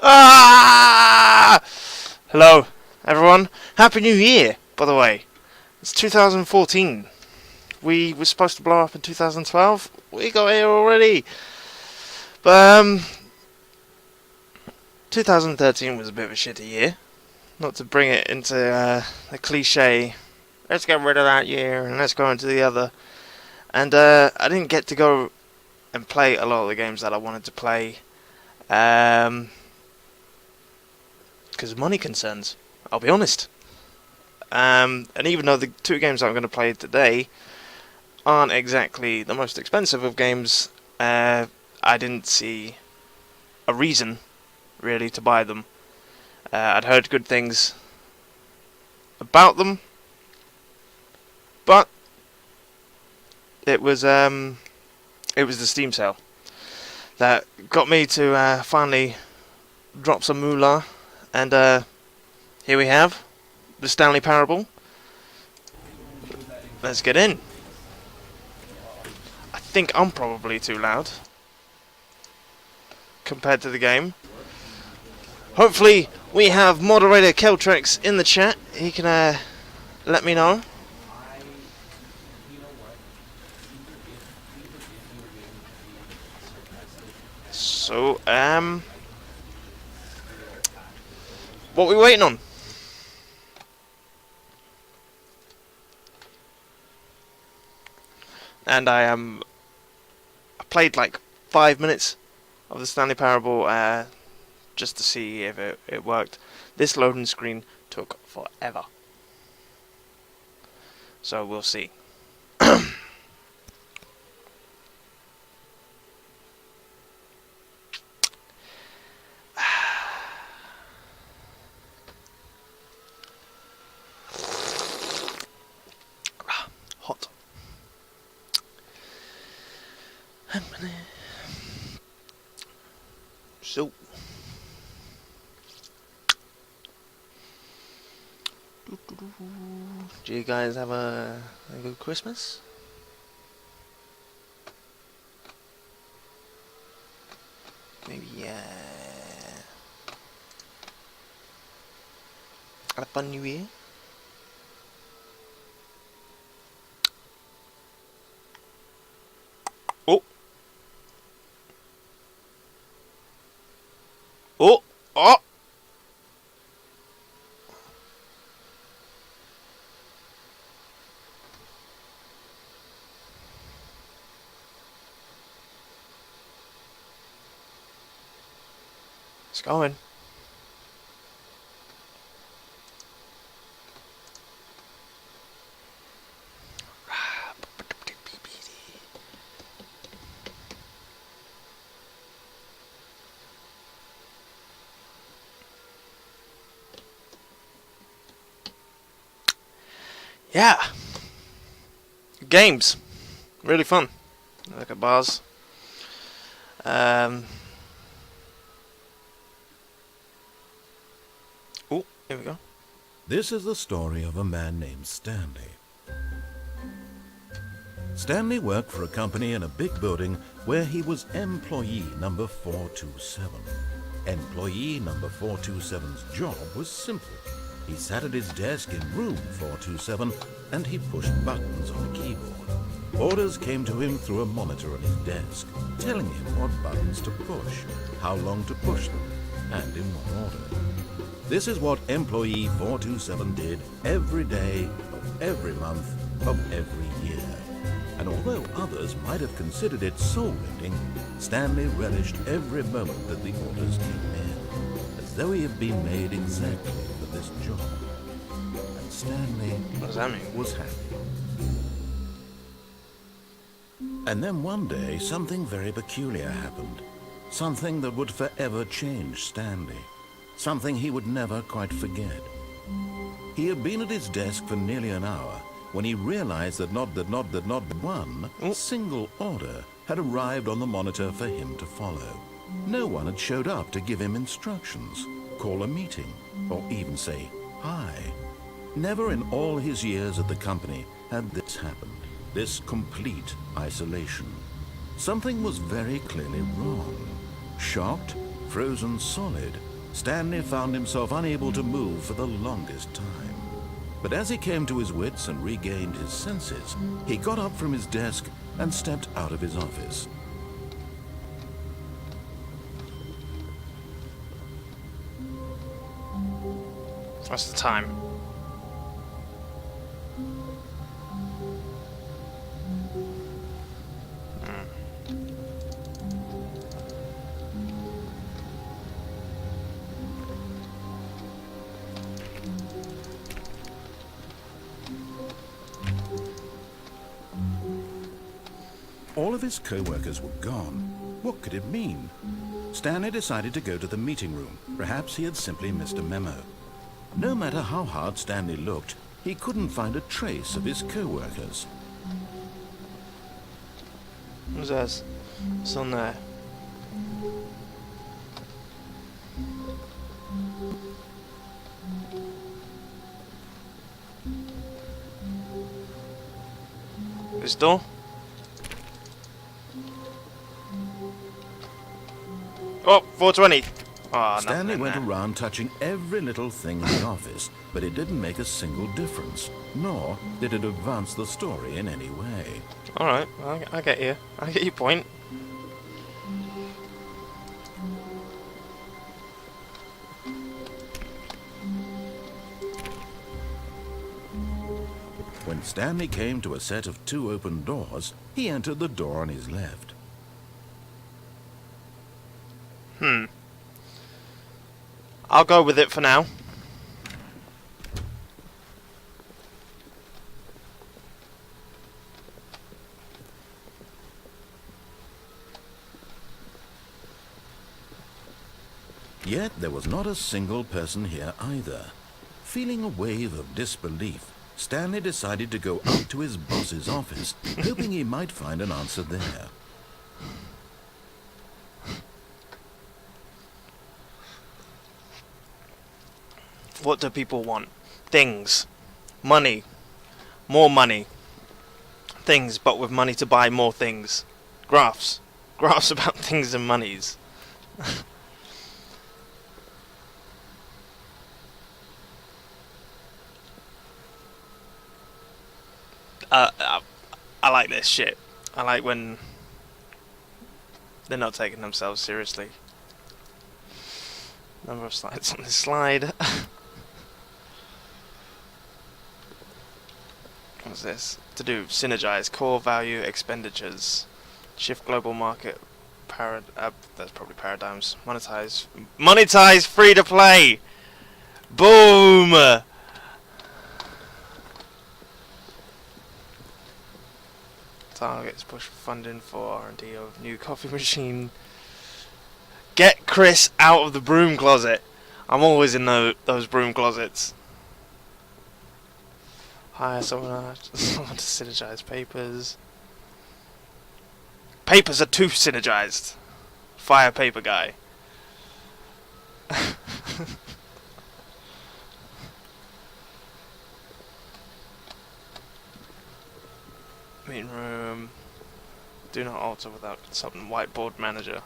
Ah! Hello, everyone. Happy New Year, by the way. It's 2014. We were supposed to blow up in 2012. We got here already. But, 2013 was a bit of a shitty year. Not to bring it into the cliche, let's get rid of that year and let's go into the other. And I didn't get to go and play a lot of the games that I wanted to play. Because of money concerns, I'll be honest. And even though the two games I'm going to play today aren't exactly the most expensive of games, I didn't see a reason, really, to buy them. I'd heard good things about them, but it was the Steam sale that got me to finally drop some moolah. And here we have the Stanley Parable. Let's get in. I think I'm probably too loud compared to the game. Hopefully we have moderator Keltrex in the chat. He can let me know. So, what are we waiting on? And I played like 5 minutes of the Stanley Parable just to see if it worked. This loading screen took forever. So we'll see. Hot. So, do you guys have a good Christmas? Maybe, had a fun New Year? Oh! Oh! Oh! It's going. Yeah. Games. Really fun. Look at bars. Oh, here we go. This is the story of a man named Stanley. Stanley worked for a company in a big building where he was employee number 427. Employee number 427's job was simple. He sat at his desk in room 427 and he pushed buttons on a keyboard. Orders came to him through a monitor on his desk, telling him what buttons to push, how long to push them, and in what order. This is what employee 427 did every day of every month of every year. And although others might have considered it soul-rending, Stanley relished every moment that the orders came in, as though he had been made exactly for this job. And Stanley What does that mean? was happy. And then one day, something very peculiar happened. Something that would forever change Stanley. Something he would never quite forget. He had been at his desk for nearly an hour when he realized that not one single order had arrived on the monitor for him to follow. No one had showed up to give him instructions, call a meeting, or even say hi. Never in all his years at the company had this happened, this complete isolation. Something was very clearly wrong. Shocked, frozen solid, Stanley found himself unable to move for the longest time. But as he came to his wits and regained his senses, he got up from his desk and stepped out of his office. What's the time? All of his co-workers were gone. What could it mean? Stanley decided to go to the meeting room. Perhaps he had simply missed a memo. No matter how hard Stanley looked, he couldn't find a trace of his co-workers. What's this? What's on there? This door? Oh, 420. Oh, Stanley went around touching every little thing in the office, but it didn't make a single difference, nor did it advance the story in any way. Alright, I get you. I get your point. When Stanley came to a set of 2 open doors, he entered the door on his left. I'll go with it for now. Yet there was not a single person here either. Feeling a wave of disbelief, Stanley decided to go up to his boss's office, hoping he might find an answer there. What do people want? Things. Money. More money. Things, but with money to buy more things. Graphs. Graphs about things and monies. I like this shit. I like when they're not taking themselves seriously. Number of slides on this slide. What's this? To do synergize core value expenditures, shift global market that's probably paradigms. Monetize free to play. Boom. Targets push funding for R&D of new coffee machine. Get Chris out of the broom closet. I'm always in those broom closets. Hire someone to synergize papers. Papers are too synergized. Fire paper guy. Meeting room. Do not alter without consulting whiteboard manager.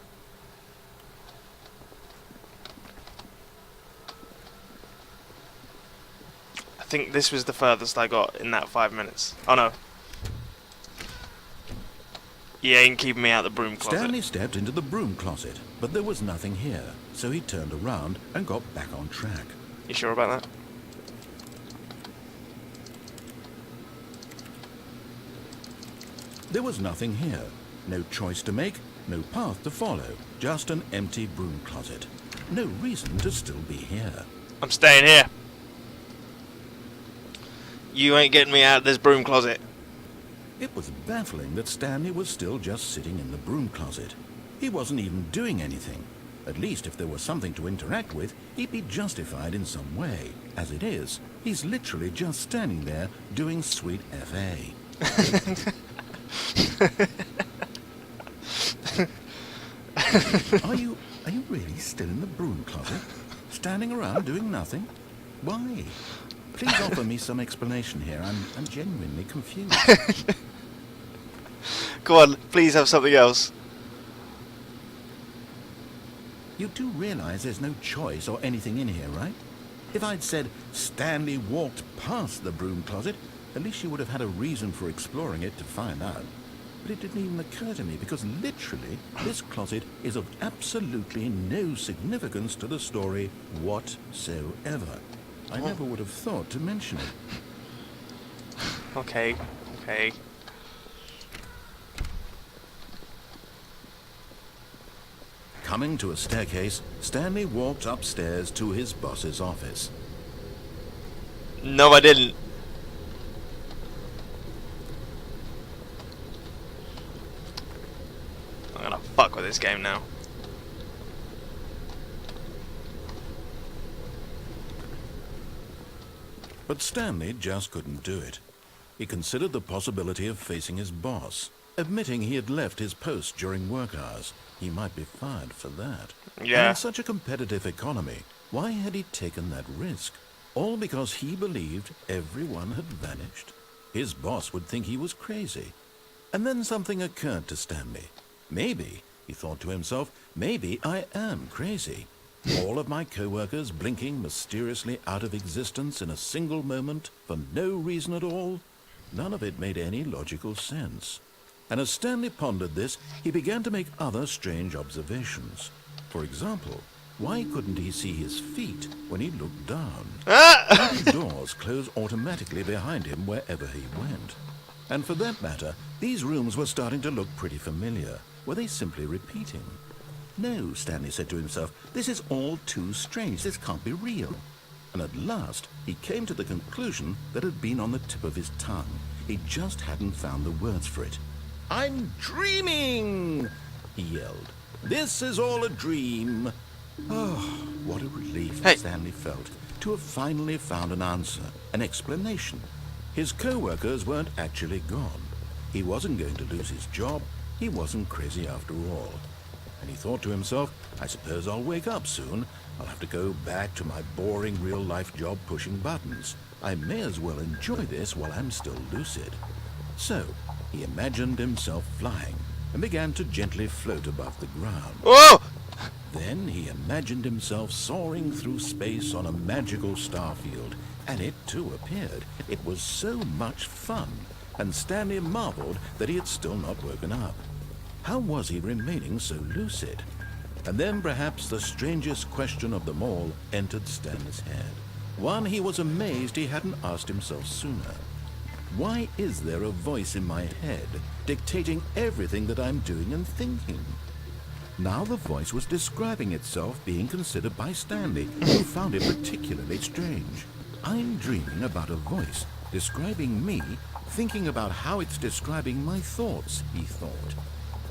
I think this was the furthest I got in that 5 minutes. Oh no. He ain't keeping me out of the broom closet. Stanley stepped into the broom closet, but there was nothing here, so he turned around and got back on track. You sure about that? There was nothing here. No choice to make, no path to follow, just an empty broom closet. No reason to still be here. I'm staying here. You ain't getting me out of this broom closet. It was baffling that Stanley was still just sitting in the broom closet. He wasn't even doing anything. At least if there was something to interact with, he'd be justified in some way. As it is, he's literally just standing there doing sweet FA. Are you really still in the broom closet? Standing around doing nothing? Why? Please offer me some explanation here. I'm genuinely confused. Go on, please have something else. You do realize there's no choice or anything in here, right? If I'd said Stanley walked past the broom closet, at least you would have had a reason for exploring it to find out. But it didn't even occur to me because literally this closet is of absolutely no significance to the story whatsoever. I never would have thought to mention it. Okay, okay. Coming to a staircase, Stanley walked upstairs to his boss's office. No, I didn't. I'm gonna fuck with this game now. But Stanley just couldn't do it. He considered the possibility of facing his boss, admitting he had left his post during work hours. He might be fired for that. Yeah. And in such a competitive economy, why had he taken that risk? All because he believed everyone had vanished? His boss would think he was crazy. And then something occurred to Stanley. Maybe, he thought to himself, maybe I am crazy. All of my co-workers blinking mysteriously out of existence in a single moment for no reason at all? None of it made any logical sense. And as Stanley pondered this, he began to make other strange observations. For example, why couldn't he see his feet when he looked down? Why did doors close automatically behind him wherever he went? And for that matter, these rooms were starting to look pretty familiar. Were they simply repeating? No, Stanley said to himself, this is all too strange. This can't be real. And at last, he came to the conclusion that had been on the tip of his tongue. He just hadn't found the words for it. "I'm dreaming!" he yelled. "This is all a dream." Oh, what a relief Stanley felt to have finally found an answer, an explanation. His co-workers weren't actually gone. He wasn't going to lose his job. He wasn't crazy after all. And he thought to himself, I suppose I'll wake up soon. I'll have to go back to my boring real-life job pushing buttons. I may as well enjoy this while I'm still lucid. So, he imagined himself flying and began to gently float above the ground. Whoa! Then he imagined himself soaring through space on a magical starfield, and it too appeared. It was so much fun, and Stanley marveled that he had still not woken up. How was he remaining so lucid? And then perhaps the strangest question of them all entered Stanley's head. One he was amazed he hadn't asked himself sooner. Why is there a voice in my head dictating everything that I'm doing and thinking? Now the voice was describing itself being considered by Stanley, who found it particularly strange. I'm dreaming about a voice describing me, thinking about how it's describing my thoughts, he thought.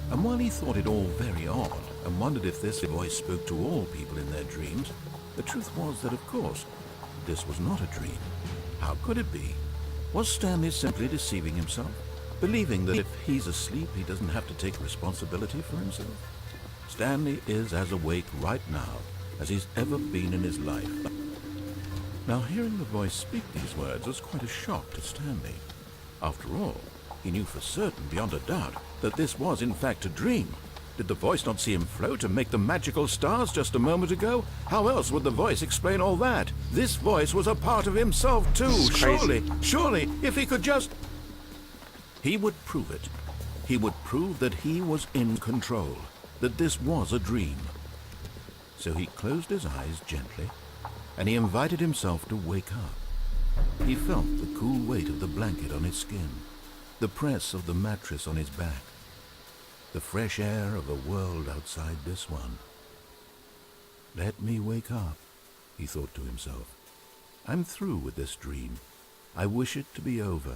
And while he thought it all very odd and wondered if this voice spoke to all people in their dreams, the truth was that, of course, this was not a dream. How could it be? Was Stanley simply deceiving himself, believing that if he's asleep, he doesn't have to take responsibility for himself? Stanley is as awake right now as he's ever been in his life. Now, hearing the voice speak these words was quite a shock to Stanley. After all, he knew for certain, beyond a doubt, that this was in fact a dream. Did the voice not see him float and make the magical stars just a moment ago? How else would the voice explain all that? This voice was a part of himself too. Surely, if he could just... He would prove it. He would prove that he was in control, that this was a dream. So he closed his eyes gently, and he invited himself to wake up. He felt the cool weight of the blanket on his skin, the press of the mattress on his back, the fresh air of a world outside this one. Let me wake up, he thought to himself. I'm through with this dream. I wish it to be over.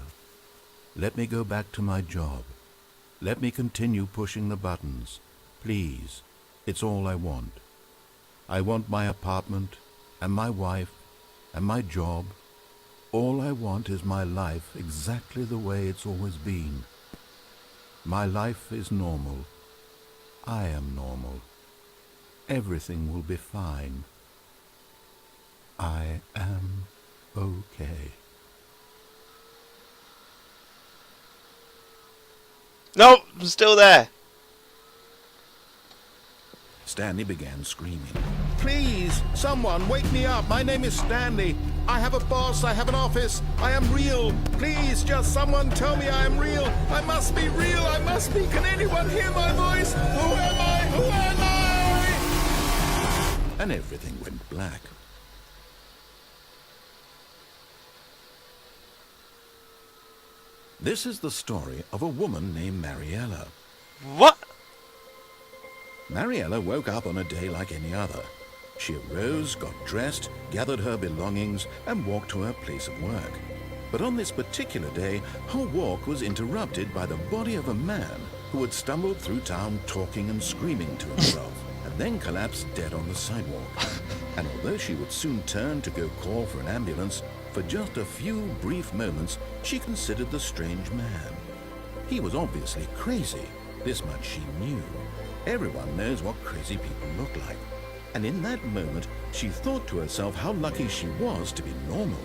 Let me go back to my job. Let me continue pushing the buttons. Please, it's all I want. I want my apartment, and my wife, and my job. All I want is my life exactly the way it's always been. My life is normal. I am normal. Everything will be fine. I am okay. No, I'm still there. Stanley began screaming. Please, someone, wake me up. My name is Stanley. I have a boss. I have an office. I am real. Please, just someone tell me I am real. I must be real. I must be. Can anyone hear my voice? Who am I? Who am I? And everything went black. This is the story of a woman named Mariella. What? Mariella woke up on a day like any other. She arose, got dressed, gathered her belongings, and walked to her place of work. But on this particular day, her walk was interrupted by the body of a man who had stumbled through town talking and screaming to himself, and then collapsed dead on the sidewalk. And although she would soon turn to go call for an ambulance, for just a few brief moments, she considered the strange man. He was obviously crazy. This much she knew. Everyone knows what crazy people look like. And in that moment, she thought to herself how lucky she was to be normal.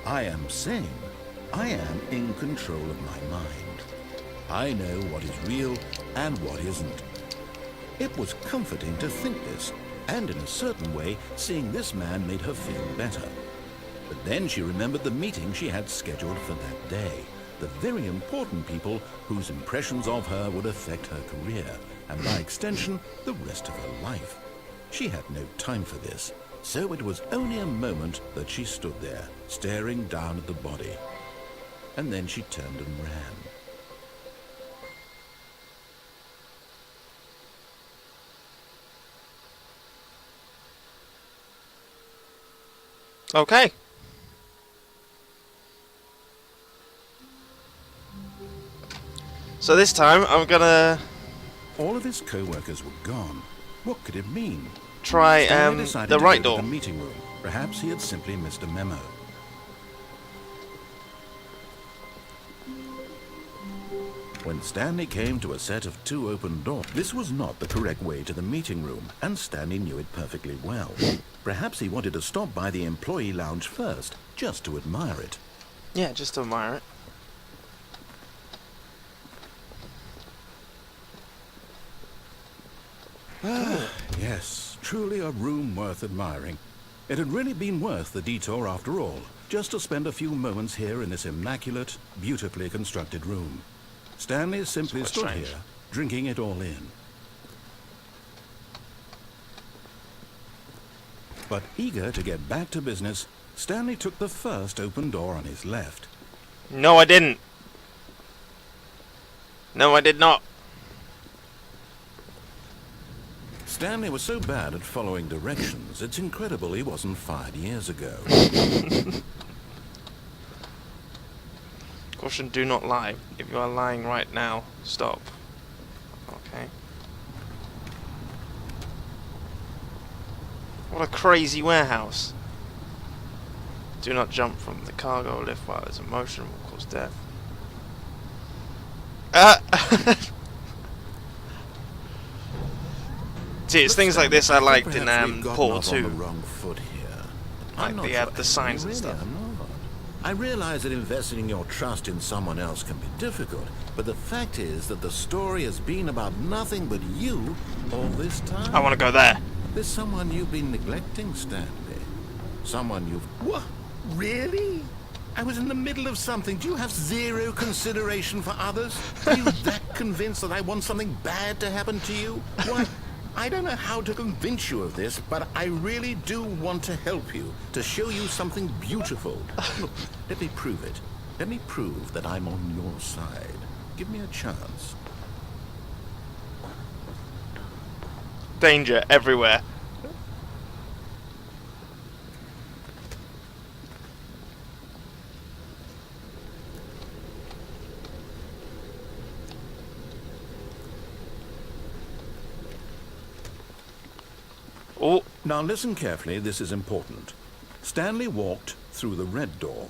I am sane. I am in control of my mind. I know what is real and what isn't. It was comforting to think this, and in a certain way, seeing this man made her feel better. But then she remembered the meeting she had scheduled for that day. The very important people whose impressions of her would affect her career, and by extension, the rest of her life. She had no time for this, so it was only a moment that she stood there, staring down at the body. And then she turned and ran. Okay. So this time I'm gonna All of his co-workers were gone. What could it mean? try Stanley decided the to right go to door. the meeting room. Perhaps he had simply missed a memo. When Stanley came to a set of 2 open doors, this was not the correct way to the meeting room, and Stanley knew it perfectly well. Perhaps he wanted to stop by the employee lounge first, just to admire it. Yeah, just to admire it. Yes, truly a room worth admiring. It had really been worth the detour after all, just to spend a few moments here in this immaculate, beautifully constructed room. Stanley simply quite stood strange. here, drinking it all in. But eager to get back to business, Stanley took the first open door on his left. No, I didn't. No, I did not. Stanley was so bad at following directions, it's incredible he wasn't fired years ago. Caution, do not lie. If you are lying right now, stop. Okay. What a crazy warehouse. Do not jump from the cargo lift while it's in motion, will cause death. See, it's things like this I liked in Perhaps we've gotten Portal off on the 2. wrong foot here. Like I'm not they sure had the signs and really stuff. am not. I realize that investing your trust in someone else can be difficult, but the fact is that the story has been about nothing but you all this time. I want to go there. There's someone you've been neglecting, Stanley. Someone you've... What? Really? I was in the middle of something. Do you have zero consideration for others? Are you that convinced that I want something bad to happen to you? What? I don't know how to convince you of this, but I really do want to help you, to show you something beautiful. Look, let me prove it. Let me prove that I'm on your side. Give me a chance. Danger everywhere. Oh, Now listen carefully, this is important. Stanley walked through the red door.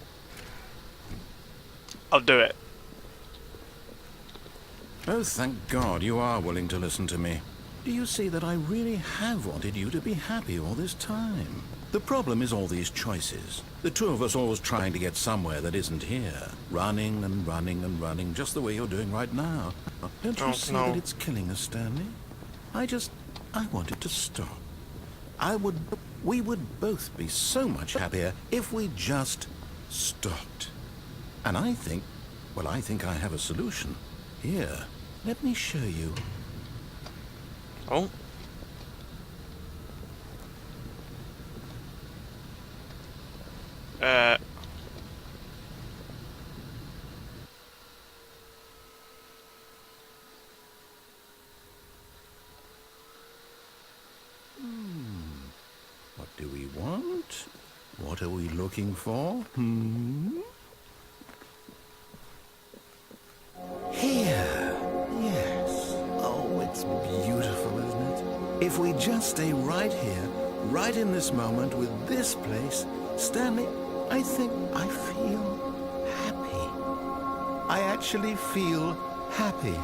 I'll do it. Oh, thank God you are willing to listen to me. Do you see that I really have wanted you to be happy all this time? The problem is all these choices. The two of us always trying to get somewhere that isn't here. Running and running and running, just the way you're doing right now. Don't you Oh, see no. that it's killing us, Stanley? I just I wanted to stop. We would both be so much happier if we just stopped. And I think I have a solution. Here, let me show you. Oh. What do we want? What are we looking for? Here. Yes. Oh, it's beautiful, isn't it? If we just stay right here, right in this moment with this place, Stanley, I think I feel happy. I actually feel happy.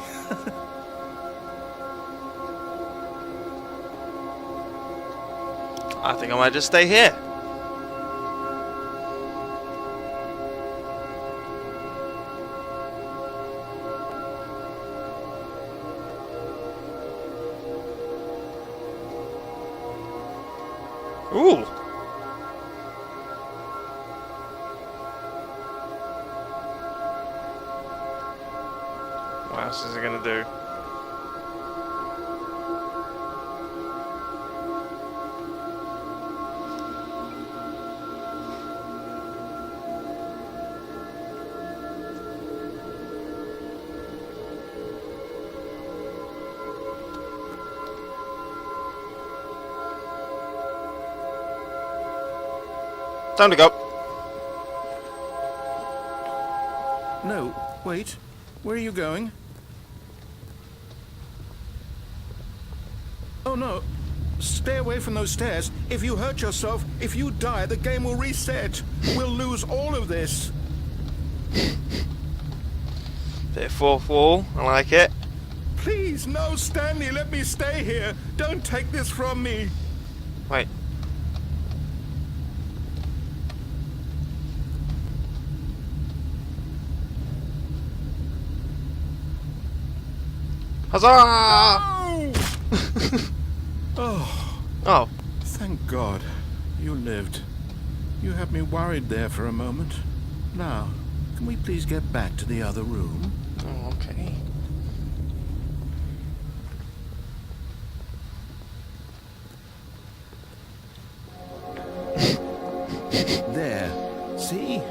I think I might just stay here. Ooh. What else is it gonna do? Time to go. No, wait. Where are you going? Oh no. Stay away from those stairs. If you hurt yourself, if you die, the game will reset. We'll lose all of this. Bit of fourth wall. I like it. Please, no, Stanley, let me stay here. Don't take this from me. Wait. Huzzah! No! Oh, Oh. thank God. You lived. You had me worried there for a moment. Now, can we please get back to the other room? Oh, okay. There. See?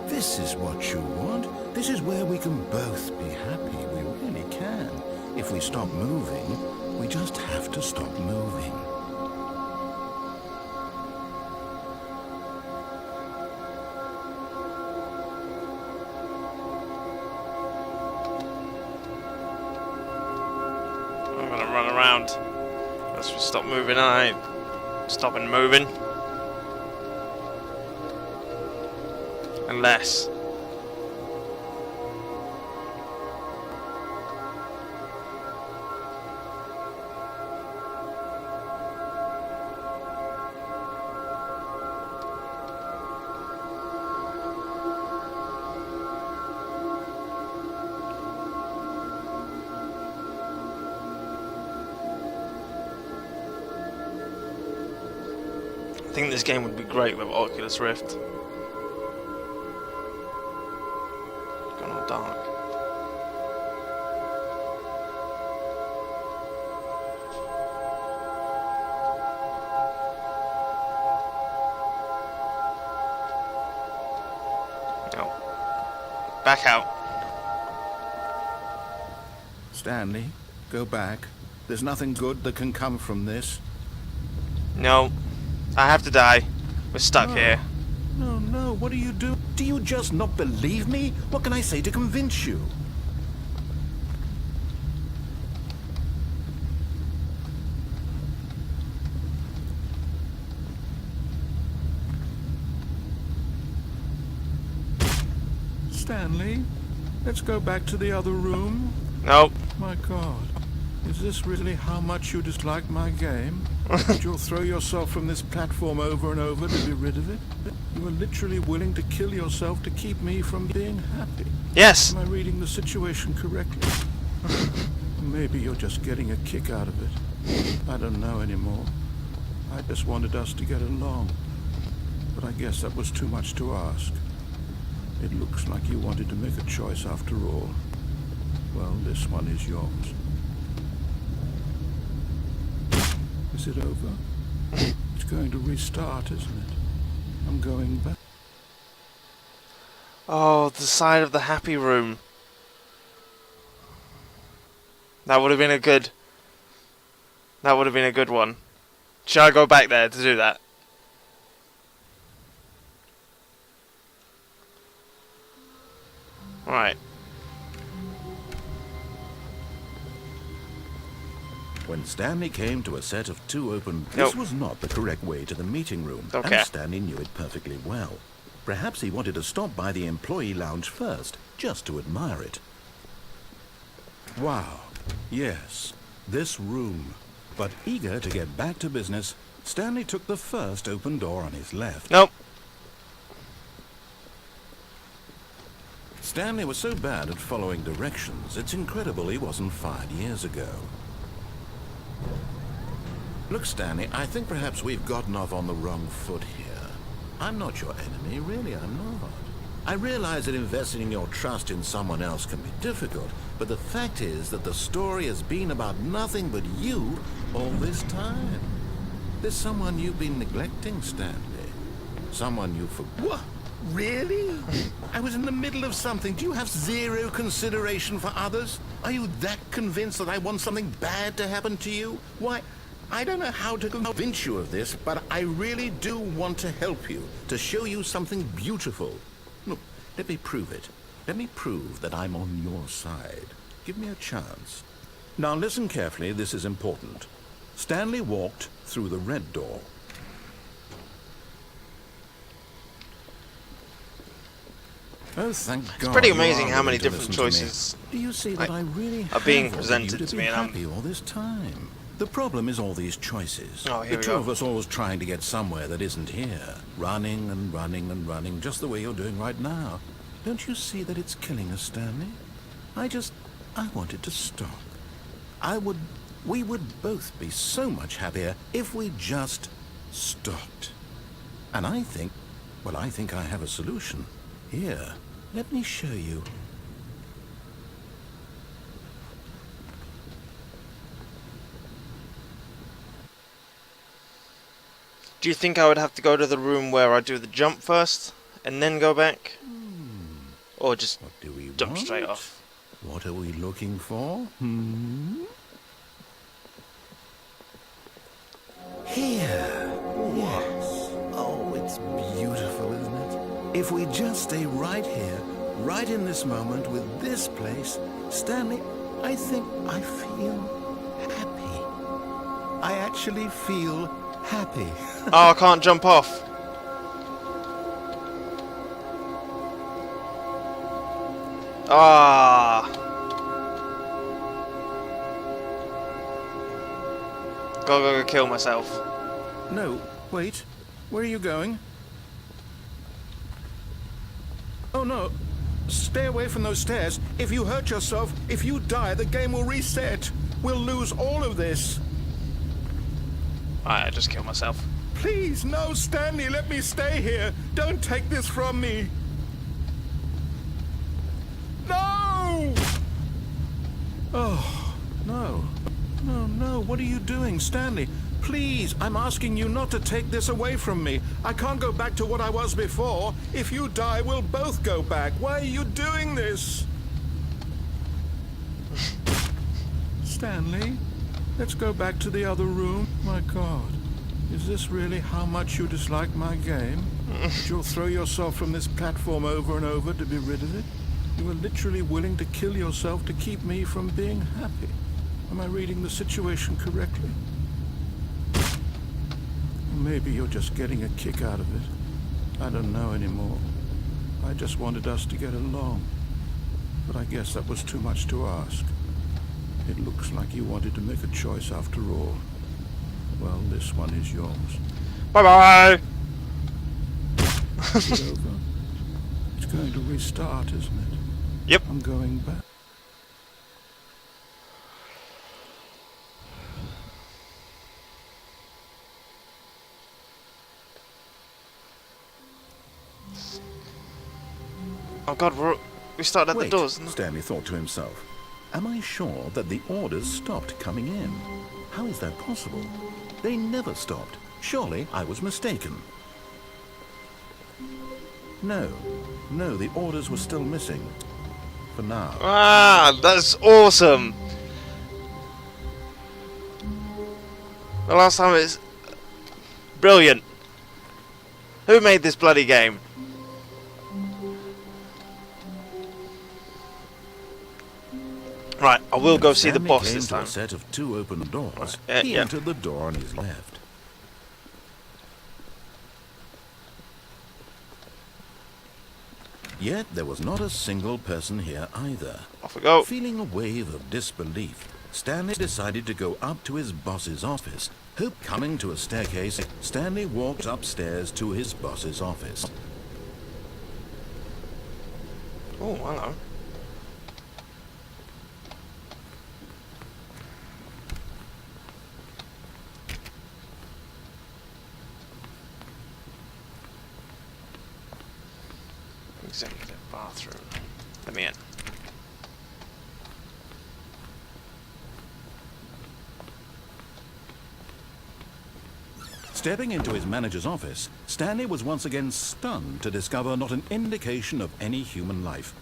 This is what you want. This is where we can both be happy. We really can. If we stop moving, we just have to stop moving. I'm gonna run around. Let's just stop moving. I ain't stopping moving. Unless. I think this game would be great with Oculus Rift. Gone all dark. No. Back out. Stanley, go back. There's nothing good that can come from this. No. I have to die. We're stuck here. No, no, what do you do? Do you just not believe me? What can I say to convince you? Stanley, let's go back to the other room. Nope. My God, is this really how much you dislike my game? That you'll throw yourself from this platform over and over to be rid of it? You are literally willing to kill yourself to keep me from being happy. Yes. Am I reading the situation correctly? maybe you're just getting a kick out of it. I don't know anymore. I just wanted us to get along. But I guess that was too much to ask. It looks like you wanted to make a choice after all. Well, this one is yours. Is it over? It's going to restart, isn't it? I'm going back. Oh, the side of the happy room. That would have been a good... That would have been a good one. Should I go back there to do that? Alright. When Stanley came to a set of 2 open, Nope. this was not the correct way to the meeting room, Okay. and Stanley knew it perfectly well. Perhaps he wanted to stop by the employee lounge first, just to admire it. Wow. Yes, this room. But eager to get back to business, Stanley took the first open door on his left. Nope. Stanley was so bad at following directions, it's incredible he wasn't fired years ago. Look, Stanley, I think perhaps we've gotten off on the wrong foot here. I'm not your enemy, really, I'm not. I realize that investing your trust in someone else can be difficult, but the fact is that the story has been about nothing but you all this time. There's someone you've been neglecting, Stanley. Someone you forgot. What? Really? I was in the middle of something. Do you have zero consideration for others? Are you that convinced that I want something bad to happen to you? Why, I don't know how to convince you of this, but I really do want to help you, to show you something beautiful. Look, let me prove it. Let me prove that I'm on your side. Give me a chance. Now listen carefully, this is important. Stanley walked through the red door. Oh, thank God. It's pretty you amazing are how many willing to different listen to me. choices Do you see that I really are being have wanted presented you to be me, and I'm- happy all this time? The problem is all these choices. Oh, here the we two go. of us always trying to get somewhere that isn't here. Running and running and running, just the way you're doing right now. Don't you see that it's killing us, Stanley? I wanted to stop. We would both be so much happier if we just stopped. And I think I have a solution. Here, let me show you. Do you think I would have to go to the room where I do the jump first and then go back? Or just What do we jump want? straight off? What are we looking for? Here. Yes. Oh, it's beautiful, isn't it? If we just stay right here, right in this moment with this place, Stanley, I think I feel happy. I actually feel happy. Oh, I can't jump off. Ah. Go kill myself. No, wait. Where are you going? Oh no. Stay away from those stairs. If you hurt yourself, if you die, the game will reset. We'll lose all of this. Alright, I just killed myself. Please, no, Stanley, let me stay here. Don't take this from me. No! Oh, no. No, what are you doing, Stanley? Please, I'm asking you not to take this away from me. I can't go back to what I was before. If you die, we'll both go back. Why are you doing this? Stanley, let's go back to the other room. My God, is this really how much you dislike my game? That you'll throw yourself from this platform over and over to be rid of it? You are literally willing to kill yourself to keep me from being happy. Am I reading the situation correctly? Or maybe you're just getting a kick out of it. I don't know anymore. I just wanted us to get along. But I guess that was too much to ask. It looks like you wanted to make a choice after all. Well, this one is yours. Bye-bye! Is it over? It's going to restart, isn't it? Yep. I'm going back. Oh God, we started at Wait, the doors. Stanley thought to himself. Am I sure that the orders stopped coming in? How is that possible? They never stopped. Surely I was mistaken. No, the orders were still missing. For now. Ah, that's awesome. The last time it's brilliant. Who made this bloody game? Right, I will go see the Stanley boss came this to a time. set of 2 open doors. Right, He yeah. entered the door on his left. Yet there was not a single person here either. Off we go. Feeling a wave of disbelief, Stanley decided to go up to his boss's office. Coming to a staircase, Stanley walked upstairs to his boss's office. Oh, hello. Executive bathroom. Let me in. Stepping into his manager's office, Stanley was once again stunned to discover not an indication of any human life.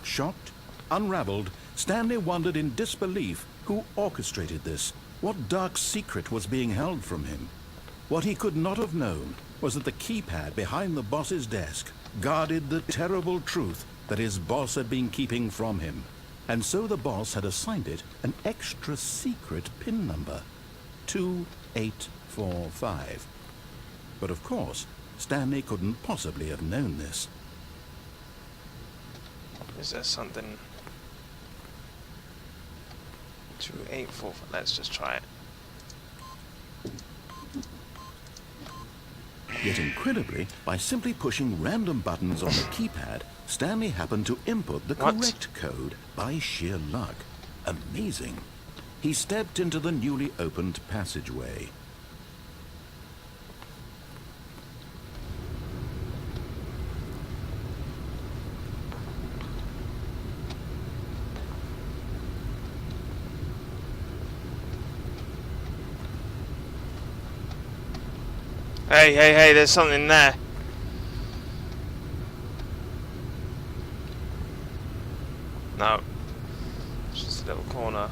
Shocked, unraveled, Stanley wondered in disbelief who orchestrated this, what dark secret was being held from him. What he could not have known was that the keypad behind the boss's desk guarded the terrible truth that his boss had been keeping from him. And so the boss had assigned it an extra secret PIN number, 2845. But of course, Stanley couldn't possibly have known this. Is there something? 284. Let's just try it. Yet incredibly, by simply pushing random buttons on the keypad, Stanley happened to input the What? correct code by sheer luck. Amazing. He stepped into the newly opened passageway. Hey, there's something there. No. It's just a little corner.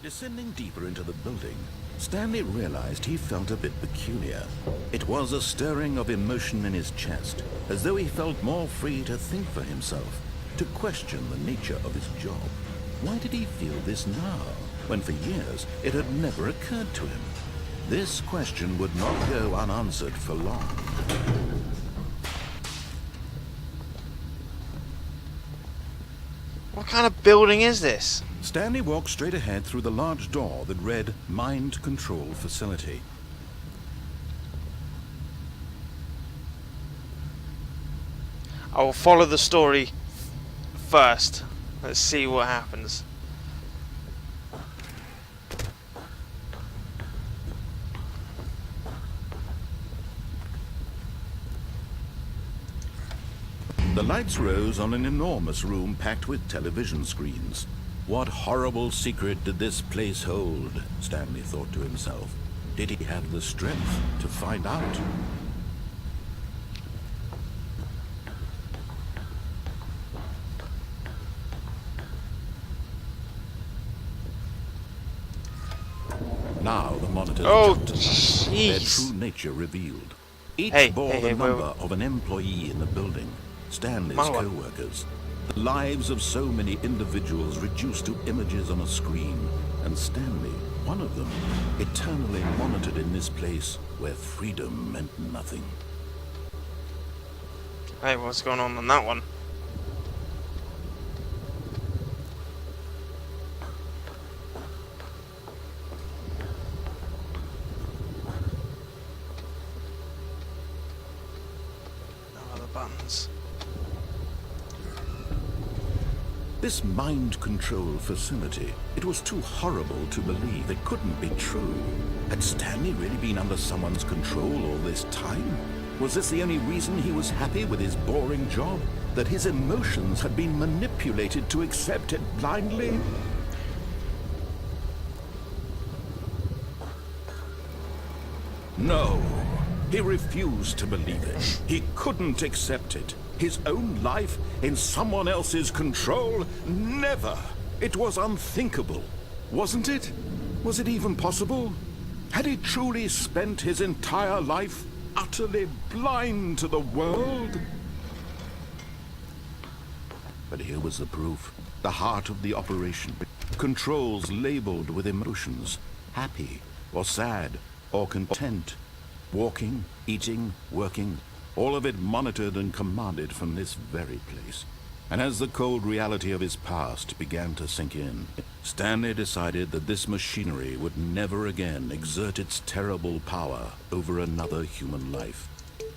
Descending deeper into the building, Stanley realized he felt a bit peculiar. It was a stirring of emotion in his chest, as though he felt more free to think for himself, to question the nature of his job. Why did he feel this now, when for years it had never occurred to him? This question would not go unanswered for long. What kind of building is this? Stanley walked straight ahead through the large door that read Mind Control Facility. I will follow the story first. Let's see what happens. The lights rose on an enormous room packed with television screens. What horrible secret did this place hold? Stanley thought to himself. Did he have the strength to find out? Now the monitors jumped to life, their jeez. true nature revealed. Each Hey, bore hey, the hey, number wait. of an employee in the building. Stanley's Mama. co-workers. The lives of so many individuals reduced to images on a screen. And Stanley, one of them, eternally monitored in this place where freedom meant nothing. Hey, what's going on that one? sense. This mind control facility, it was too horrible to believe. It couldn't be true. Had Stanley really been under someone's control all this time? Was this the only reason he was happy with his boring job? That his emotions had been manipulated to accept it blindly? No, he refused to believe it. He couldn't accept it. His own life in someone else's control? Never! It was unthinkable. Wasn't it? Was it even possible? Had he truly spent his entire life utterly blind to the world? But here was the proof. The heart of the operation. Controls labeled with emotions. Happy, or sad, or content. Walking, eating, working. All of it monitored and commanded from this very place. And as the cold reality of his past began to sink in, Stanley decided that this machinery would never again exert its terrible power over another human life.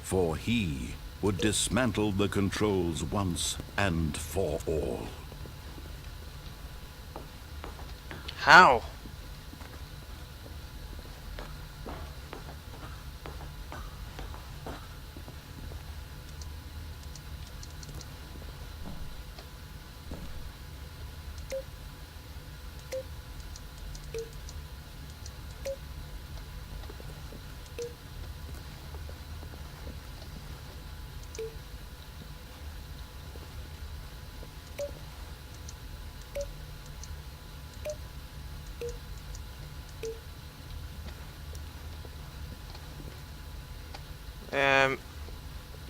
For he would dismantle the controls once and for all. How?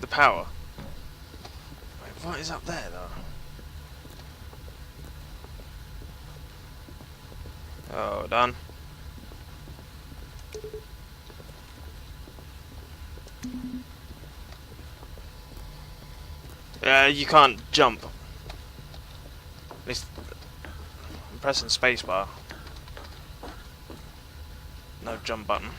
The power. Wait, what is up there, though? Oh, done. You can't jump. At least I'm pressing spacebar. No jump button.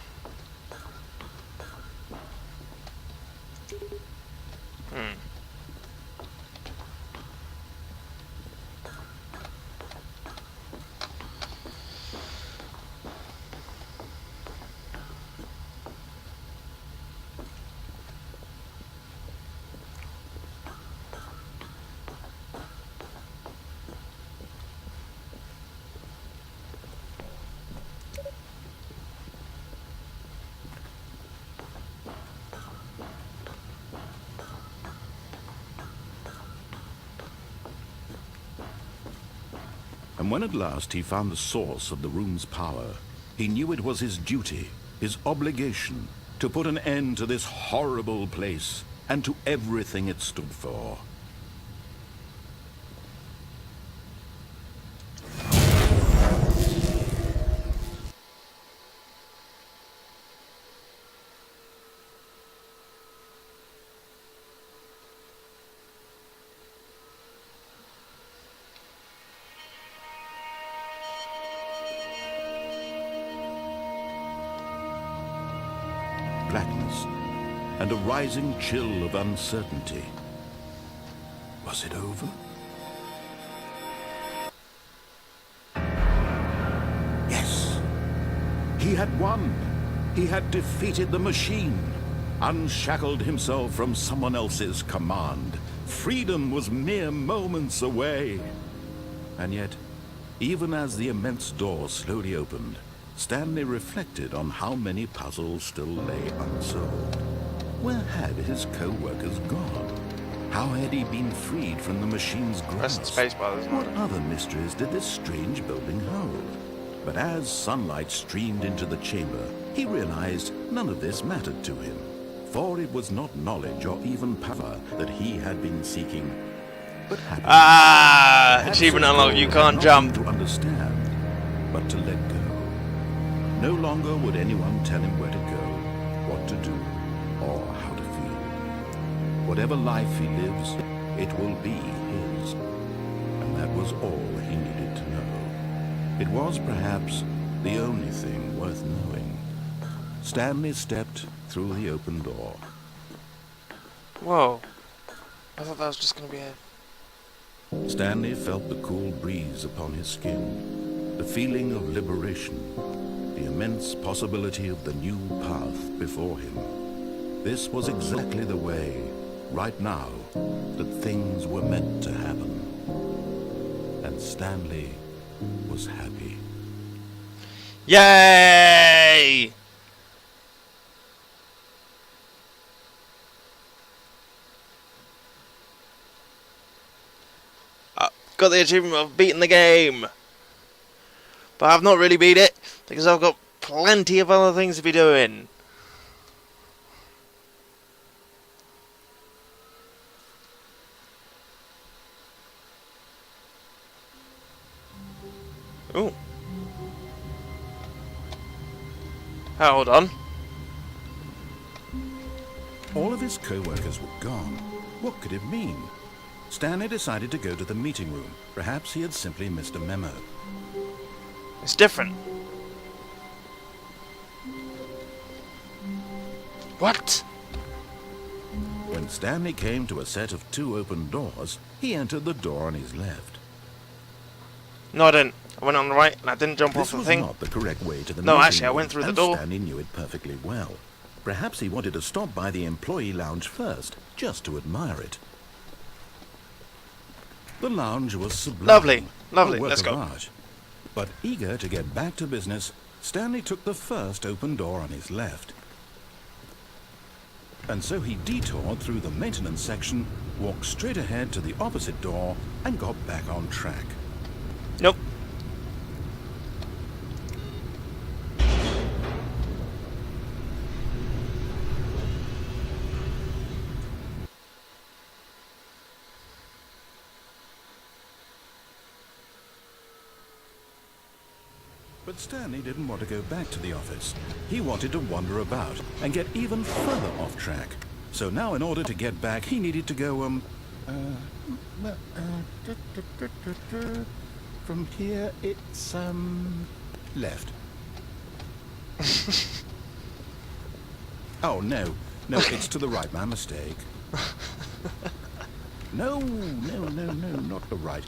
And when at last he found the source of the room's power, he knew it was his duty, his obligation, to put an end to this horrible place and to everything it stood for. Blackness, and a rising chill of uncertainty. Was it over? Yes! He had won! He had defeated the machine, unshackled himself from someone else's command. Freedom was mere moments away. And yet, even as the immense door slowly opened, Stanley reflected on how many puzzles still lay unsolved. Where had his co-workers gone? How had he been freed from the machine's grasp? What other mysteries did this strange building hold? But as sunlight streamed into the chamber, he realized none of this mattered to him. For it was not knowledge or even power that he had been seeking, but happiness. Achievement unlocked, you can't jump. To understand, but to let go. No longer would anyone tell him where to go, what to do, or how to feel. Whatever life he lives, it will be his. And that was all he needed to know. It was perhaps the only thing worth knowing. Stanley stepped through the open door. Whoa. I thought that was just going to be a... Stanley felt the cool breeze upon his skin, the feeling of liberation, the immense possibility of the new path before him. This was exactly the way, right now, that things were meant to happen. And Stanley was happy. Yay! Got the achievement of beating the game. But I've not really beat it, because I've got plenty of other things to be doing. Ooh. Hold on. All of his co-workers were gone. What could it mean? Stanley decided to go to the meeting room. Perhaps he had simply missed a memo. It's different. What? When Stanley came to a set of 2 open doors, he entered the door on his left. No, I didn't. I went on the right and I didn't jump off This the was thing. not the correct way to the No, meeting actually, I room, went through the and door. Stanley knew it perfectly well. Perhaps he wanted to stop by the employee lounge first, just to admire it. The lounge was sublime. Lovely, lovely, a work let's of go. art. But eager to get back to business, Stanley took the first open door on his left. And so he detoured through the maintenance section, walked straight ahead to the opposite door, and got back on track. Nope. But Stanley didn't want to go back to the office. He wanted to wander about and get even further off track. So now in order to get back, he needed to go, from here it's, left. Oh, no, it's to the right, my mistake. No, not the right.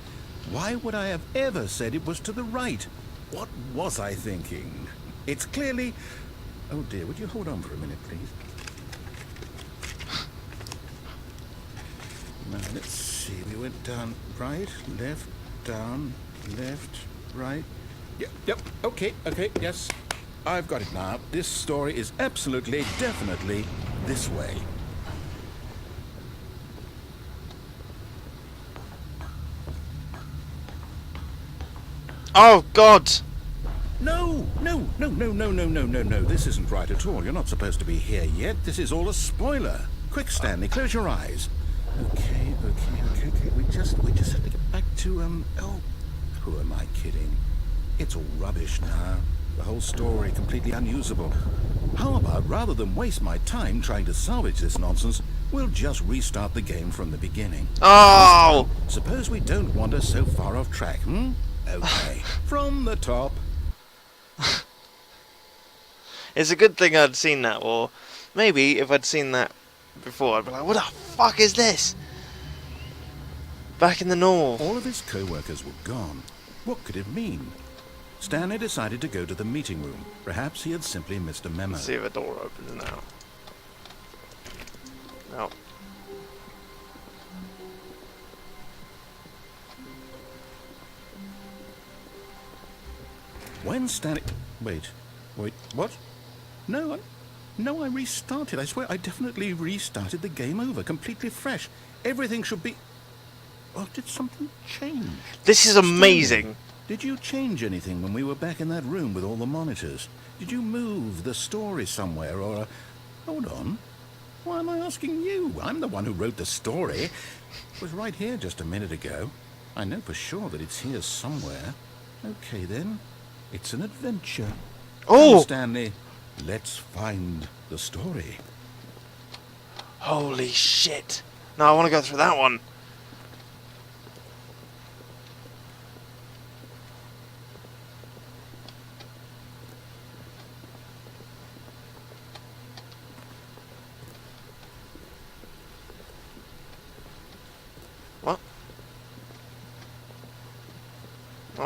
Why would I have ever said it was to the right? What was I thinking? It's clearly... Oh dear, would you hold on for a minute, please? Now, let's see. We went down, right, left, down, left, right. Yep, okay, yes. I've got it now. This story is absolutely, definitely this way. Oh, God! No. This isn't right at all. You're not supposed to be here yet. This is all a spoiler. Quick, Stanley, close your eyes. Okay. We just have to get back to, oh, who am I kidding? It's all rubbish now. The whole story completely unusable. How about, rather than waste my time trying to salvage this nonsense, we'll just restart the game from the beginning. Oh! Suppose we don't wander so far off track, Okay, from the top. It's a good thing I'd seen that, or maybe if I'd seen that before, I'd be like, what the fuck is this? Back in the normal. All of his co-workers were gone. What could it mean? Stanley decided to go to the meeting room. Perhaps he had simply missed a memo. Let's see if a door opens now. No. When Stanley... Wait, what? No, I restarted. I swear, I definitely restarted the game over, completely fresh. Everything should be... Oh, did something change? This is amazing. Did you change anything when we were back in that room with all the monitors? Did you move the story somewhere, or... Hold on. Why am I asking you? I'm the one who wrote the story. It was right here just a minute ago. I know for sure that it's here somewhere. Okay, then. It's an adventure. Oh! Come, Stanley, let's find the story. Holy shit. No, I want to go through that one.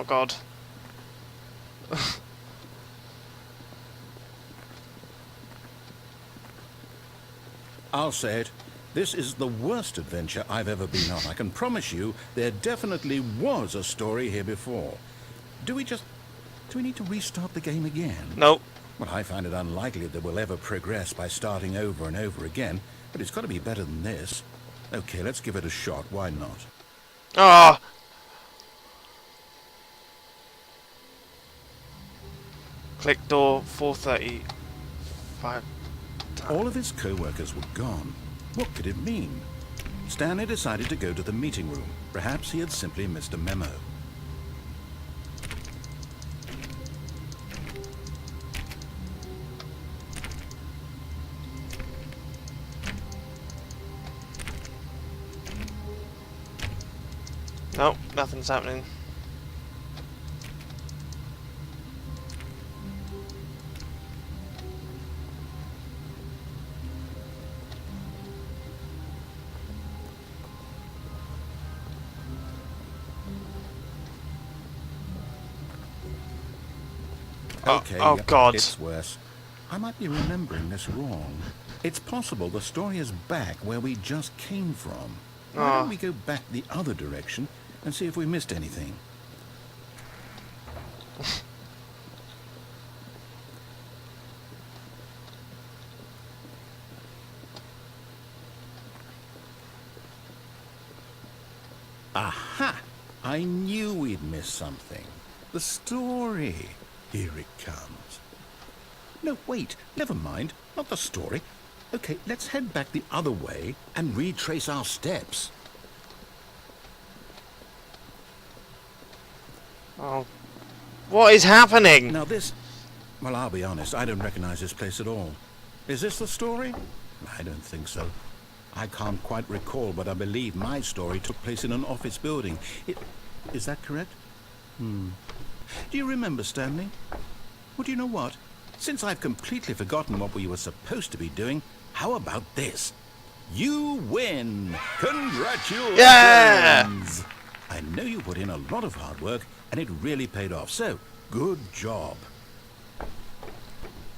God. I'll say it. This is the worst adventure I've ever been on. I can promise you there definitely was a story here before. Do we need to restart the game again? Nope. Well, I find it unlikely that we'll ever progress by starting over and over again, but it's got to be better than this. Okay, let's give it a shot. Why not? Ah. Click door 435. All of his co-workers were gone. What could it mean? Stanley decided to go to the meeting room. Perhaps he had simply missed a memo. Nope, nothing's happening. Okay, oh God. It's worse. I might be remembering this wrong. It's possible the story is back where we just came from. Why don't we go back the other direction and see if we missed anything? Aha! I knew we'd miss something. The story. Here it comes. No, wait. Never mind. Not the story. Okay, let's head back the other way and retrace our steps. Oh. What is happening? Now this... Well, I'll be honest. I don't recognize this place at all. Is this the story? I don't think so. I can't quite recall, but I believe my story took place in an office building. Is that correct? Do you remember, Stanley? Well, do you know what? Since I've completely forgotten what we were supposed to be doing, how about this? You win! Congratulations! Yeah! I know you put in a lot of hard work, and it really paid off, so good job.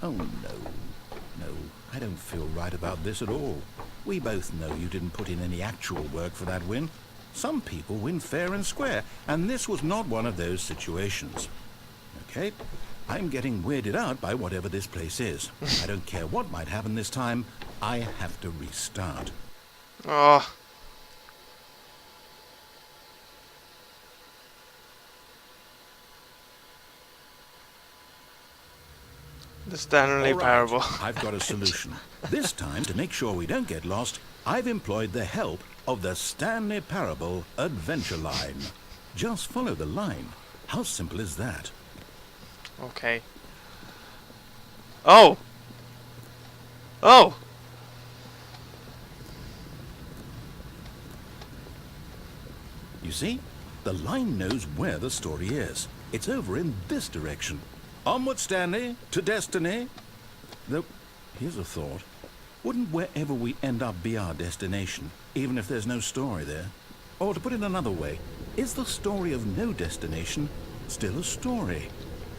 Oh, no, I don't feel right about this at all. We both know you didn't put in any actual work for that win. Some people win fair and square, and this was not one of those situations. Okay, I'm getting weirded out by whatever this place is. I don't care what might happen this time. I have to restart. Oh. The Stanley All right, Parable. I've got a solution. This time, to make sure we don't get lost, I've employed the help of the Stanley Parable Adventure Line. Just follow the line. How simple is that? Okay. Oh! Oh! You see? The line knows where the story is. It's over in this direction. Onward, Stanley, to destiny. Though, here's a thought. Wouldn't wherever we end up be our destination, even if there's no story there? Or to put it another way, is the story of no destination still a story?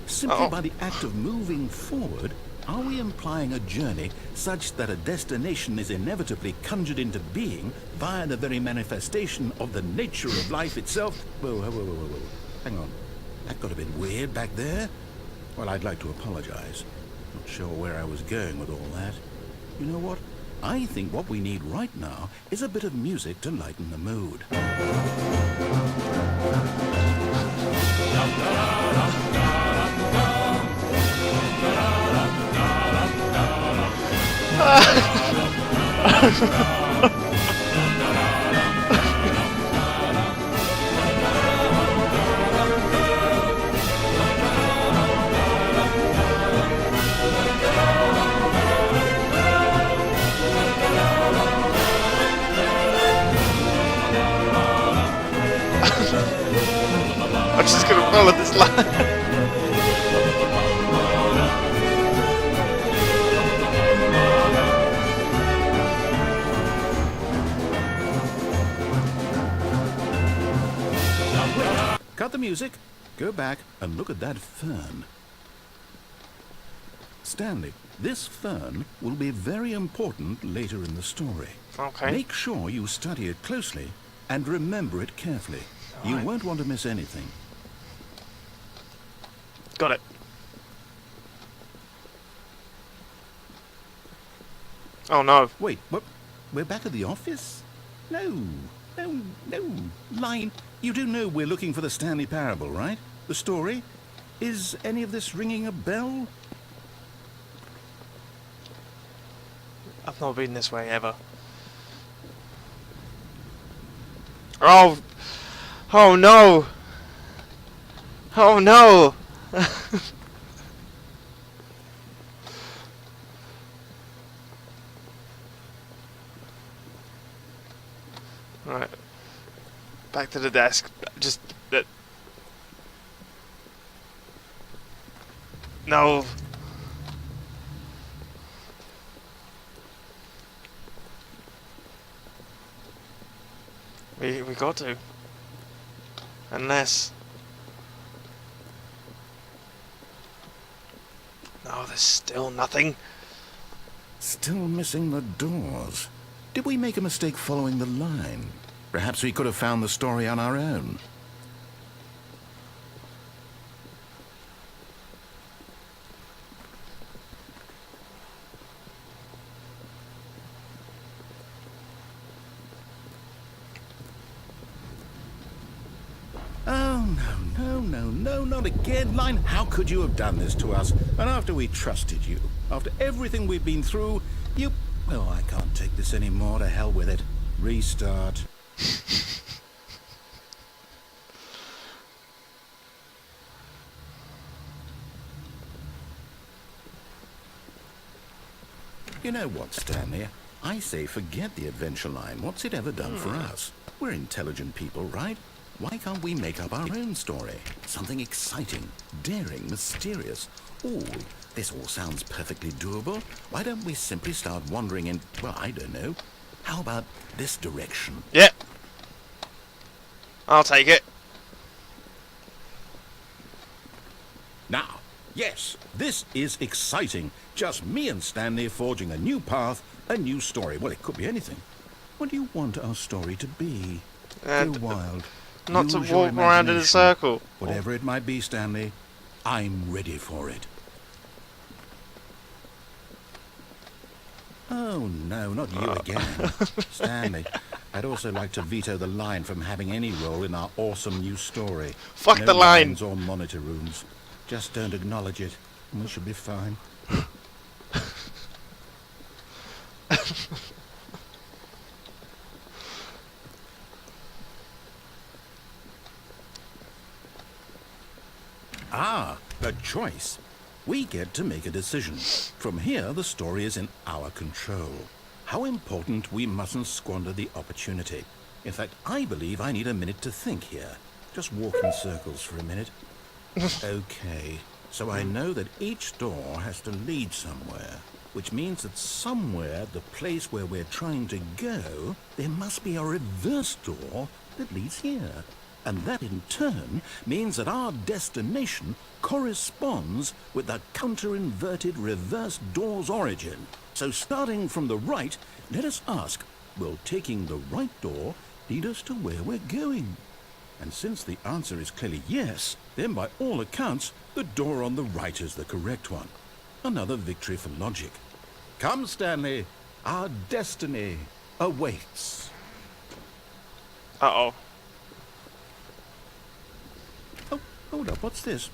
Simply by the act of moving forward, are we implying a journey such that a destination is inevitably conjured into being via the very manifestation of the nature of life itself? Whoa. Hang on. That got a bit weird back there. Well, I'd like to apologize. Not sure where I was going with all that. You know what? I think what we need right now is a bit of music to lighten the mood. I'm just gonna follow this line. Cut the music. Go back and look at that fern. Stanley, this fern will be very important later in the story. Okay. Make sure you study it closely and remember it carefully. You Alright. won't want to miss anything. Got it. Oh no. Wait, what? We're back at the office? No. Line, you do know we're looking for the Stanley Parable, right? The story? Is any of this ringing a bell? I've not been this way ever. Oh! Oh no! Oh no! Right. Back to the desk. Just... no! We got to. Unless... no, there's still nothing. Still missing the doors. Did we make a mistake following the line? Perhaps we could have found the story on our own. Oh, no, not again, Line. How could you have done this to us? And after we trusted you, after everything we've been through, you... well, I can't take this anymore. To hell with it. Restart. You know what, Stanley? I say forget the adventure line. What's it ever done for us? We're intelligent people, right? Why can't we make up our own story? Something exciting, daring, mysterious. Ooh, this all sounds perfectly doable. Why don't we simply start wandering in, well, I don't know. How about this direction? Yep. I'll take it. Now, yes, this is exciting. Just me and Stanley forging a new path, a new story. Well, it could be anything. What do you want our story to be? Go wild. Not to Use your walk around in a imagination. circle. Whatever it might be, Stanley, I'm ready for it. Oh, no, not you again. Stanley, I'd also like to veto the line from having any role in our awesome new story. Fuck No the line. lines or monitor rooms. Just don't acknowledge it, and we should be fine. Ah, a choice. We get to make a decision. From here, the story is in our control. How important we mustn't squander the opportunity. In fact, I believe I need a minute to think here. Just walk in circles for a minute. Okay, so I know that each door has to lead somewhere, which means that somewhere, the place where we're trying to go, there must be a reverse door that leads here. And that in turn means that our destination corresponds with the counter-inverted reverse door's origin. So starting from the right, let us ask, will taking the right door lead us to where we're going? And since the answer is clearly yes, then by all accounts, the door on the right is the correct one. Another victory for logic. Come, Stanley, our destiny awaits. Uh-oh. Oh, hold up, what's this?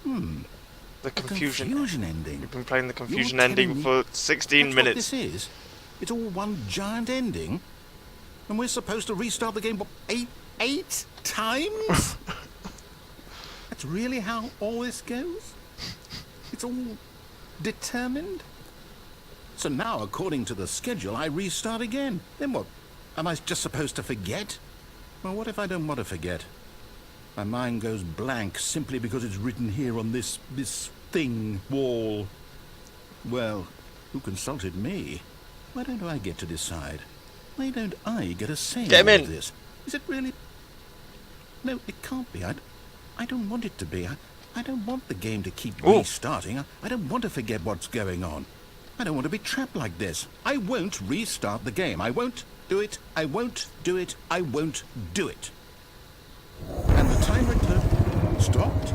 The confusion. Confusion ending. We've been playing the confusion You're ending telling for 16 That's minutes. what this is? It's all one giant ending? And we're supposed to restart the game, what, eight times? That's really how all this goes? It's all determined? So now, according to the schedule, I restart again. Then what? Am I just supposed to forget? Well, what if I don't want to forget? My mind goes blank simply because it's written here on this thing wall. Well, who consulted me? Why don't I get to decide? Why don't I get a say Get him in all in. of this? Is it really? No, it can't be. I don't want it to be. I don't want the game to keep Ooh. restarting. I don't want to forget what's going on. I don't want to be trapped like this. I won't restart the game. I won't do it. I won't do it. I won't do it. And the timer stopped.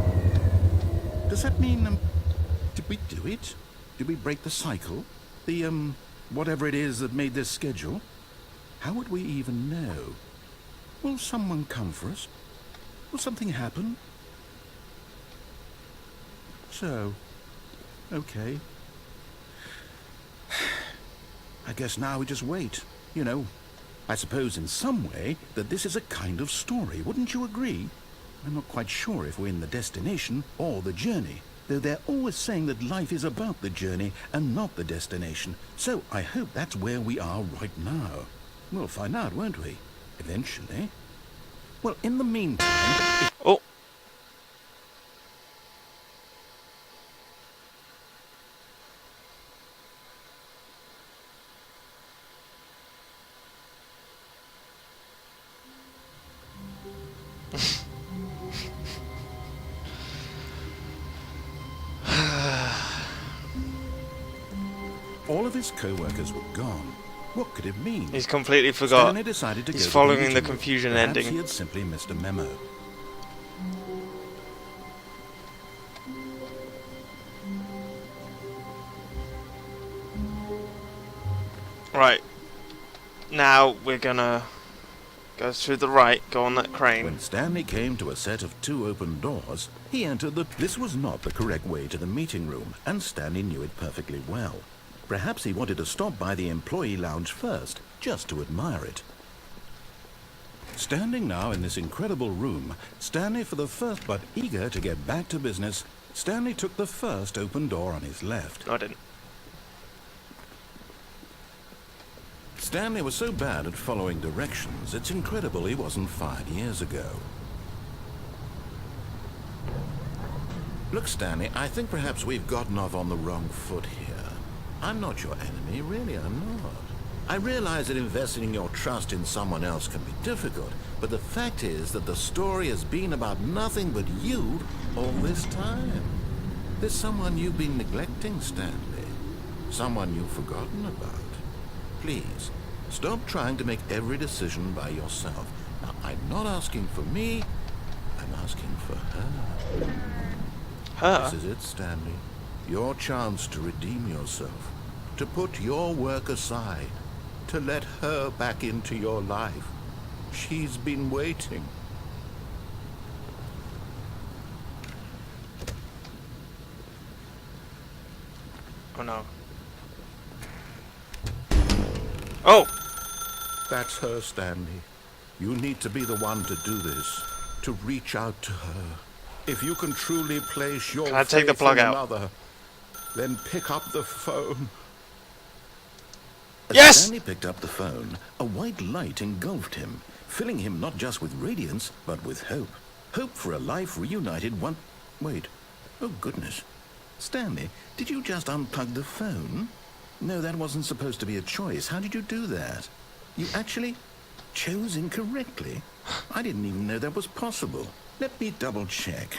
Does that mean, did we do it? Did we break the cycle? The, whatever it is that made this schedule? How would we even know? Will someone come for us? Will something happen? So, okay. I guess now we just wait. You know, I suppose in some way that this is a kind of story. Wouldn't you agree? I'm not quite sure if we're in the destination or the journey, though they're always saying that life is about the journey and not the destination. So I hope that's where we are right now. We'll find out, won't we? Eventually. Well, in the meantime... Oh. All of his co-workers were gone. What could it mean? He's completely forgot. Stanley decided to He's go following to the meeting. confusion Perhaps ending. he had simply missed a memo. Right. Now we're gonna go through the right, go on that crane. When Stanley came to a set of 2 open doors, he entered the... This was not the correct way to the meeting room, and Stanley knew it perfectly well. Perhaps he wanted to stop by the employee lounge first, just to admire it. Standing now in this incredible room, Stanley for the first, but eager to get back to business, Stanley took the first open door on his left. No, I didn't. Stanley was so bad at following directions, it's incredible he wasn't fired years ago. Look, Stanley, I think perhaps we've gotten off on the wrong foot here. I'm not your enemy, really, I'm not. I realize that investing your trust in someone else can be difficult, but the fact is that the story has been about nothing but you all this time. There's someone you've been neglecting, Stanley. Someone you've forgotten about. Please, stop trying to make every decision by yourself. Now, I'm not asking for me, I'm asking for her. Her? This is it, Stanley. Your chance to redeem yourself. To put your work aside. To let her back into your life. She's been waiting. Oh no. Oh! That's her, Stanley. You need to be the one to do this. To reach out to her. If you can truly place your Can I take the faith plug in out? another, then pick up the phone. As Yes! Stanley picked up the phone, a white light engulfed him, filling him not just with radiance, but with hope. Hope for a life reunited one... Wait. Oh, goodness. Stanley, did you just unplug the phone? No, that wasn't supposed to be a choice. How did you do that? You actually chose incorrectly? I didn't even know that was possible. Let me double check.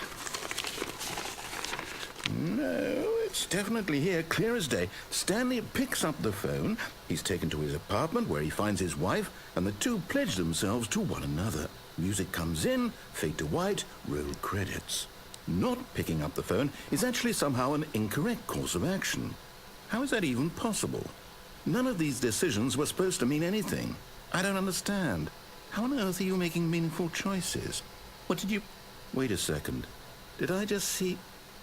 No, it's definitely here, clear as day. Stanley picks up the phone. He's taken to his apartment where he finds his wife, and the two pledge themselves to one another. Music comes in, fade to white, roll credits. Not picking up the phone is actually somehow an incorrect course of action. How is that even possible? None of these decisions were supposed to mean anything. I don't understand. How on earth are you making meaningful choices? What did you... Wait a second. Did I just see...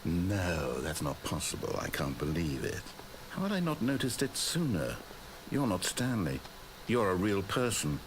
No, that's not possible. I can't believe it. How had I not noticed it sooner? You're not Stanley. You're a real person.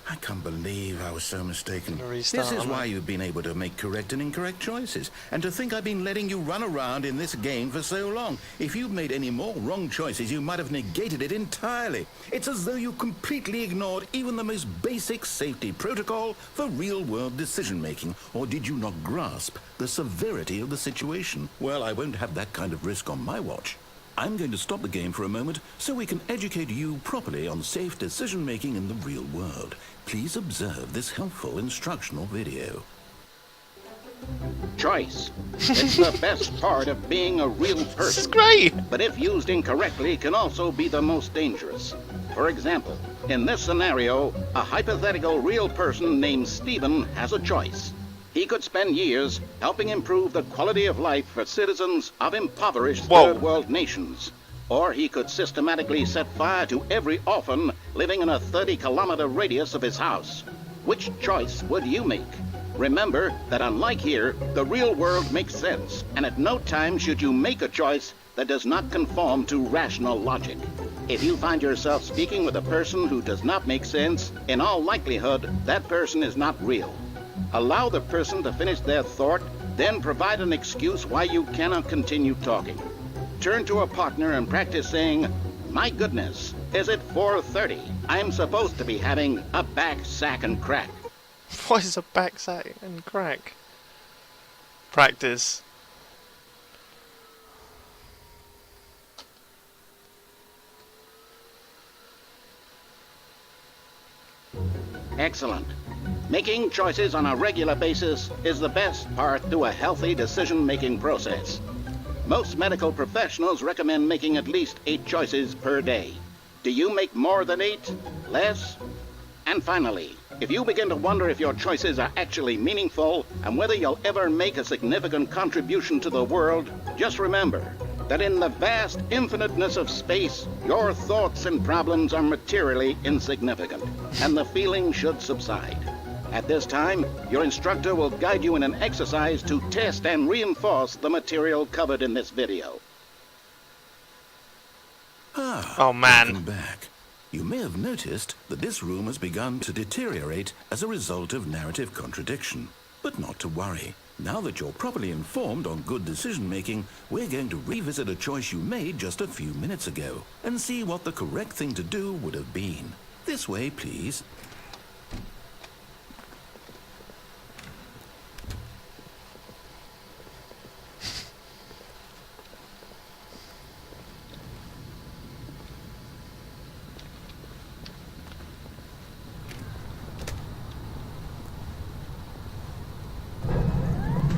I can't believe I was so mistaken. Restart, This is am why I? you've been able to make correct and incorrect choices. And to think I've been letting you run around in this game for so long. If you'd made any more wrong choices, you might have negated it entirely. It's as though you completely ignored even the most basic safety protocol for real-world decision-making. Or did you not grasp the severity of the situation? Well, I won't have that kind of risk on my watch. I'm going to stop the game for a moment so we can educate you properly on safe decision-making in the real world. Please observe this helpful instructional video. Choice. It's the best part of being a real This is person. great. But if used incorrectly, can also be the most dangerous. For example, in this scenario, a hypothetical real person named Stephen has a choice. He could spend years helping improve the quality of life for citizens of impoverished Whoa. third world nations. Or he could systematically set fire to every orphan living in a 30-kilometer radius of his house. Which choice would you make? Remember that unlike here, the real world makes sense, and at no time should you make a choice that does not conform to rational logic. If you find yourself speaking with a person who does not make sense, in all likelihood, that person is not real. Allow the person to finish their thought, then provide an excuse why you cannot continue talking. Turn to a partner and practice saying, "My goodness, is it 4:30? I'm supposed to be having a back sack and crack." What is a backsack and crack? Practice. Excellent. Making choices on a regular basis is the best part to a healthy decision-making process. Most medical professionals recommend making at least 8 choices per day. Do you make more than 8? Less? And finally, if you begin to wonder if your choices are actually meaningful and whether you'll ever make a significant contribution to the world, just remember that in the vast infiniteness of space, your thoughts and problems are materially insignificant, and the feeling should subside. At this time, your instructor will guide you in an exercise to test and reinforce the material covered in this video. Oh man. Welcome back. You may have noticed that this room has begun to deteriorate as a result of narrative contradiction. But not to worry. Now that you're properly informed on good decision-making, we're going to revisit a choice you made just a few minutes ago and see what the correct thing to do would have been. This way, please.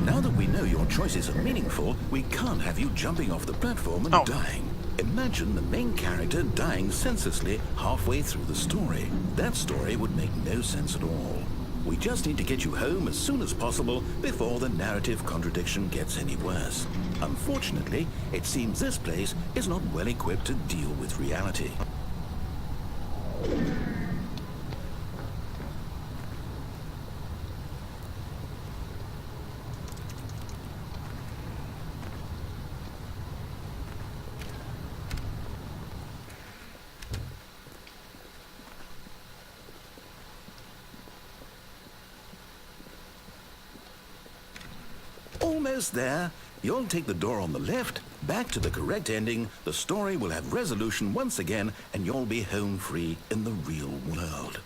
Now that we know your choices are meaningful, we can't have you jumping off the platform and dying. Imagine the main character dying senselessly halfway through the story. That story would make no sense at all. We just need to get you home as soon as possible before the narrative contradiction gets any worse. Unfortunately, it seems this place is not well equipped to deal with reality. Almost there. You'll take the door on the left, back to the correct ending, the story will have resolution once again, and you'll be home free in the real world.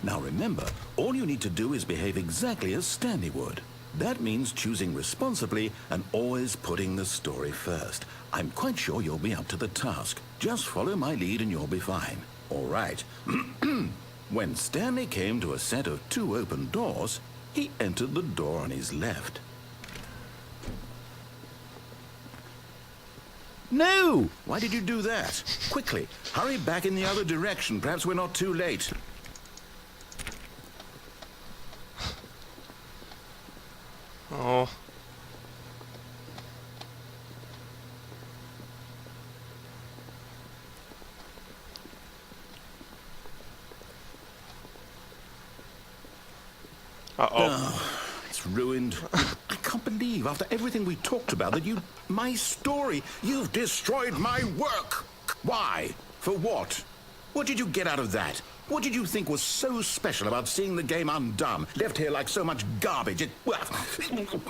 Now remember, all you need to do is behave exactly as Stanley would. That means choosing responsibly and always putting the story first. I'm quite sure you'll be up to the task. Just follow my lead and you'll be fine. All right. When Stanley came to a set of 2 open doors, he entered the door on his left. No! Why did you do that? Quickly, hurry back in the other direction. Perhaps we're not too late. Oh. It's ruined. I can't believe, after everything we talked about, that my story, you've destroyed my work. Why? For what? What did you get out of that? What did you think was so special about seeing the game undone, left here like so much garbage?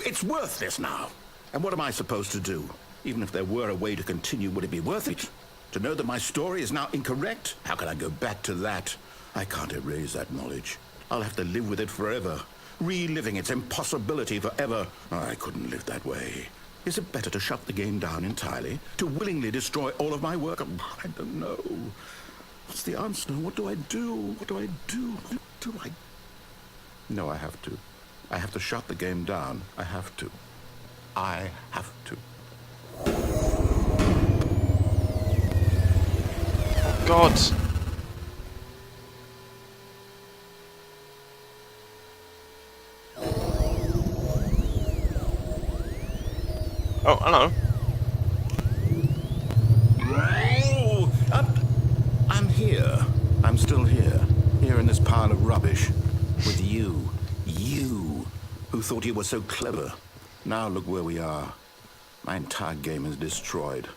It's worthless now. And what am I supposed to do? Even if there were a way to continue, would it be worth it? To know that my story is now incorrect? How can I go back to that? I can't erase that knowledge. I'll have to live with it forever. reliving its impossibility forever. I couldn't live that way. Is it better to shut the game down entirely? To willingly destroy all of my work? I don't know. What's the answer? What do I do? What do I do? What do I... No, I have to. I have to shut the game down. I have to. I have to. God. Oh, hello. Oh, I'm here. I'm still here. Here in this pile of rubbish. With you. You. Who thought you were so clever. Now look where we are. My entire game is destroyed.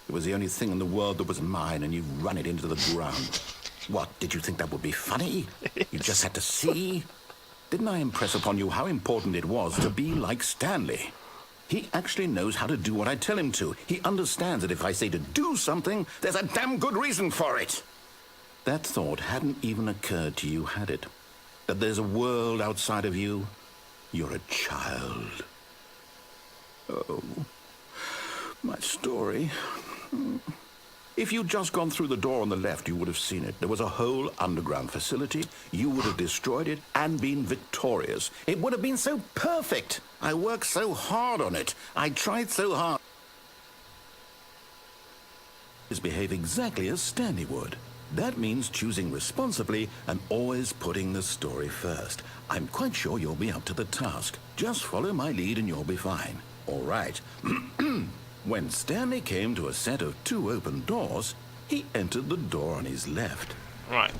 It was the only thing in the world that was mine, and you've run it into the ground. What, did you think that would be funny? You just had to see? Didn't I impress upon you how important it was to be like Stanley? He actually knows how to do what I tell him to. He understands that if I say to do something, there's a damn good reason for it. That thought hadn't even occurred to you, had it? That there's a world outside of you? You're a child. Oh, my story. If you'd just gone through the door on the left, you would have seen it. There was a whole underground facility. You would have destroyed it and been victorious. It would have been so perfect. I worked so hard on it. I tried so hard. Behave exactly as Stanley would. That means choosing responsibly and always putting the story first. I'm quite sure you'll be up to the task. Just follow my lead and you'll be fine. All right. When Stanley came to a set of 2 open doors, he entered the door on his left. Right.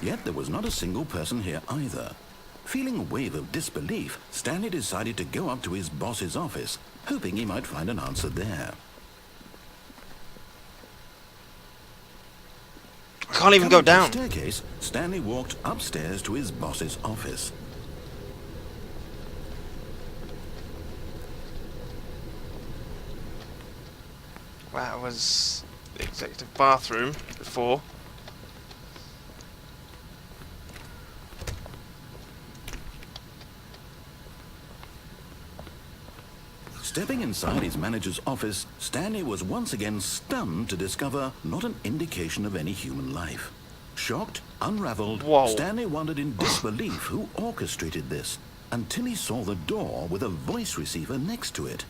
Yet there was not a single person here either. Feeling a wave of disbelief, Stanley decided to go up to his boss's office, hoping he might find an answer there. I can't even go Coming to down. the staircase, Stanley walked upstairs to his boss's office. That was the executive bathroom before. Stepping inside his manager's office, Stanley was once again stunned to discover not an indication of any human life. Shocked, unraveled, Whoa. Stanley wondered in disbelief who orchestrated this, until he saw the door with a voice receiver next to it.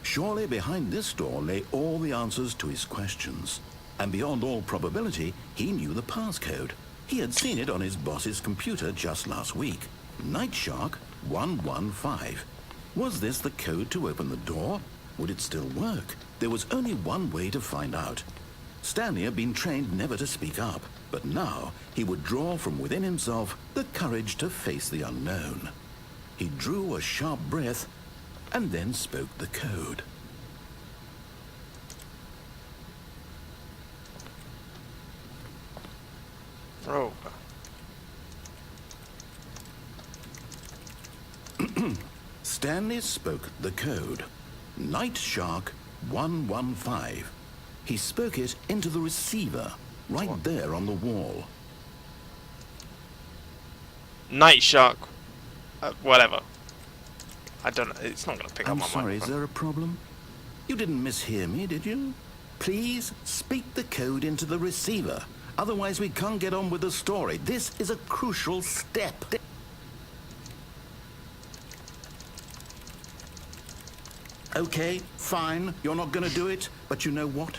Surely behind this door lay all the answers to his questions. And beyond all probability, he knew the passcode. He had seen it on his boss's computer just last week. Night Shark 115. Was this the code to open the door? Would it still work? There was only one way to find out. Stanley had been trained never to speak up, but now he would draw from within himself the courage to face the unknown. He drew a sharp breath and then spoke the code. Oh. Stanley spoke the code. Night Shark 115. He spoke it into the receiver, right there on the wall. Night Shark. Whatever. I don't know. It's not going to pick up I'm my sorry, is microphone. there a problem? You didn't mishear me, did you? Please speak the code into the receiver. Otherwise, we can't get on with the story. This is a crucial step. Okay, fine, you're not going to do it, but you know what?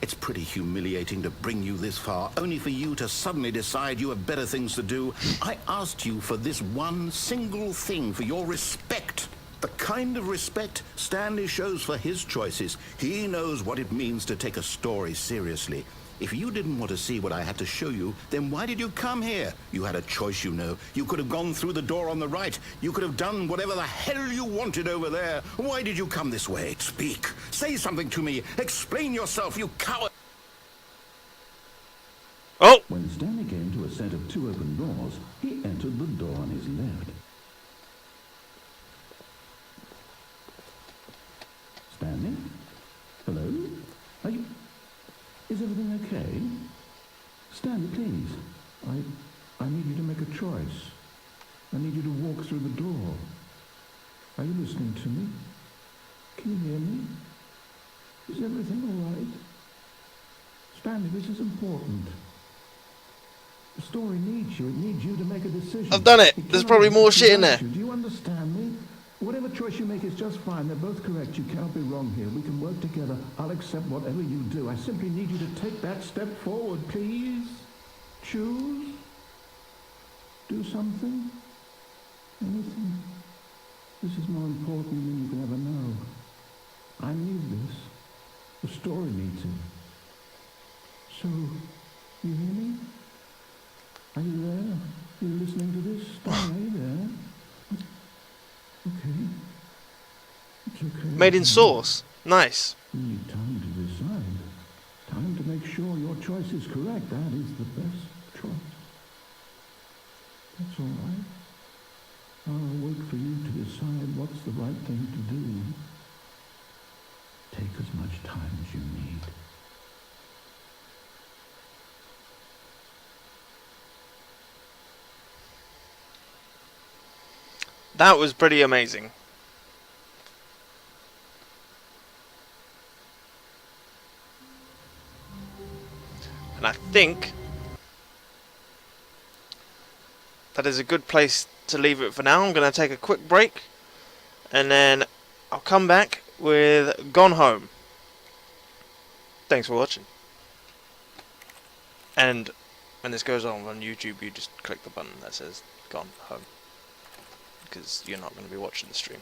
It's pretty humiliating to bring you this far, only for you to suddenly decide you have better things to do. I asked you for this one single thing, for your respect. The kind of respect Stanley shows for his choices. He knows what it means to take a story seriously. If you didn't want to see what I had to show you, then why did you come here? You had a choice, you know. You could have gone through the door on the right. You could have done whatever the hell you wanted over there. Why did you come this way? Speak. Say something to me. Explain yourself, you coward. Oh! When Stanley came to a set of 2 open doors, he entered the door on his left. Stanley? Hello? Are you... okay? Stanley, please. I need you to make a choice. I need you to walk through the door. Are you listening to me? Can you hear me? Is everything all right? Stanley, this is important. The story needs you. It needs you to make a decision. I've done it. It There's cannot probably more exist shit in without there. you. Do you understand me? Whatever choice you make is just fine. They're both correct. You cannot be wrong here. We can work together. I'll accept whatever you do. I simply need you to take that step forward, please. Choose. Do something. Anything. This is more important than you can ever know. I need this. The story needs it. So, you hear me? Are you there? Are you listening to this? Are you there? Okay. It's okay. Made in Source. Nice. You need time to decide. Time to make sure your choice is correct. That is the best choice. That's all right. I'll wait for you to decide what's the right thing to do. Take as much time as you need. That was pretty amazing. And I think that is a good place to leave it for now. I'm going to take a quick break, and then I'll come back with Gone Home. Thanks for watching. And when this goes on YouTube, you just click the button that says Gone Home, because you're not going to be watching the stream.